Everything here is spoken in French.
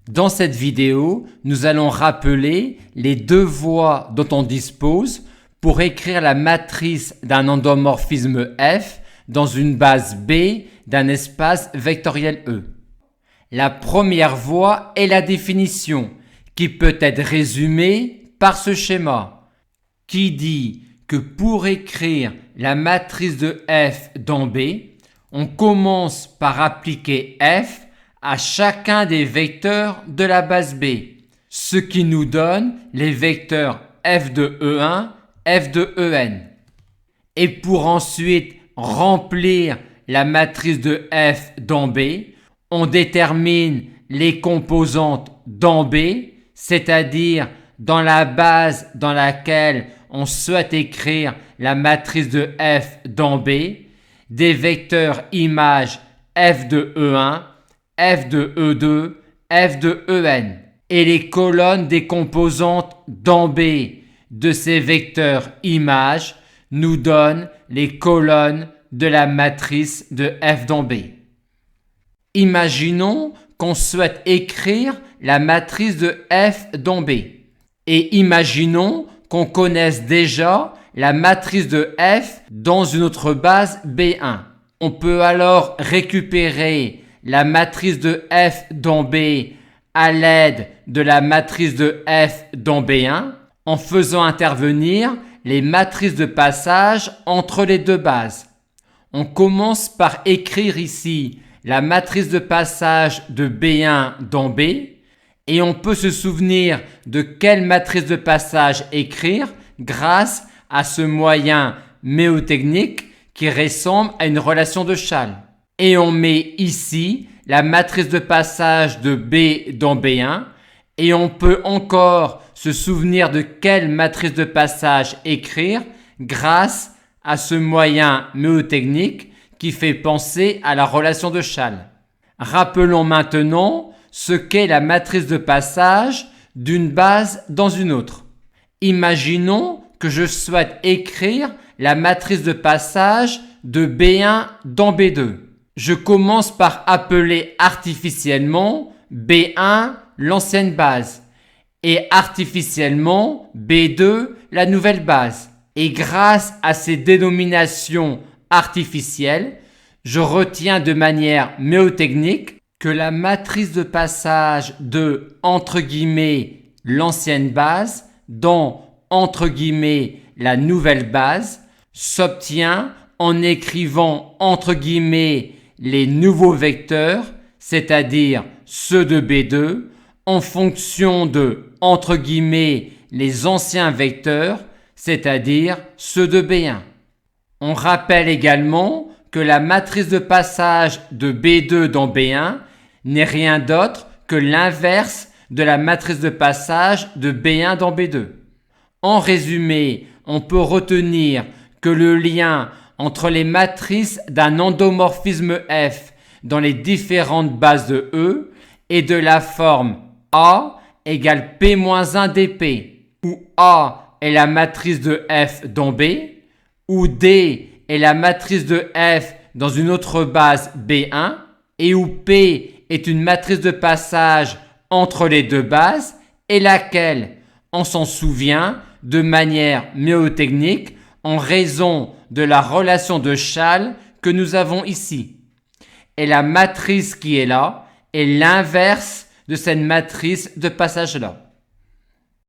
Dans cette vidéo, nous allons rappeler les deux voies dont on dispose pour écrire la matrice d'un endomorphisme F dans une base B d'un espace vectoriel E. La première voie est la définition, qui peut être résumée par ce schéma, qui dit que pour écrire la matrice de F dans B, on commence par appliquer F à chacun des vecteurs de la base B, ce qui nous donne les vecteurs f de E1, f de En. Et pour ensuite remplir la matrice de F dans B, on détermine les composantes dans B, c'est-à-dire dans la base dans laquelle on souhaite écrire la matrice de F dans B, des vecteurs images f de E1, f de E2, f de En, et les colonnes des composantes dans B de ces vecteurs images nous donnent les colonnes de la matrice de F dans B. Imaginons qu'on souhaite écrire la matrice de F dans B. Et imaginons qu'on connaisse déjà la matrice de F dans une autre base B1. On peut alors récupérer la matrice de F dans B à l'aide de la matrice de F dans B1 en faisant intervenir les matrices de passage entre les deux bases. On commence par écrire ici la matrice de passage de B1 dans B et on peut se souvenir de quelle matrice de passage écrire grâce à ce moyen méotechnique qui ressemble à une relation de Schall. Et on met ici la matrice de passage de B dans B1 et on peut encore se souvenir de quelle matrice de passage écrire grâce à ce moyen méotechnique qui fait penser à la relation de Schall. Rappelons maintenant ce qu'est la matrice de passage d'une base dans une autre. Imaginons que je souhaite écrire la matrice de passage de B1 dans B2. Je commence par appeler artificiellement B1 l'ancienne base et artificiellement B2 la nouvelle base. Et grâce à ces dénominations artificielles, je retiens de manière méotechnique que la matrice de passage de entre guillemets l'ancienne base dans entre guillemets la nouvelle base s'obtient en écrivant entre guillemets les nouveaux vecteurs, c'est-à-dire ceux de B2, en fonction de entre guillemets les anciens vecteurs, c'est-à-dire ceux de B1. On rappelle également que la matrice de passage de B2 dans B1 n'est rien d'autre que l'inverse de la matrice de passage de B1 dans B2. En résumé, on peut retenir que le lien entre les matrices d'un endomorphisme F dans les différentes bases de E est de la forme A égale P-1 dP, où A est la matrice de F dans B, où D est la matrice de F dans une autre base B1, et où P est une matrice de passage entre les deux bases, et laquelle, on s'en souvient, de manière méotechnique, en raison de la relation de Schall que nous avons ici. Et la matrice qui est là est l'inverse de cette matrice de passage là.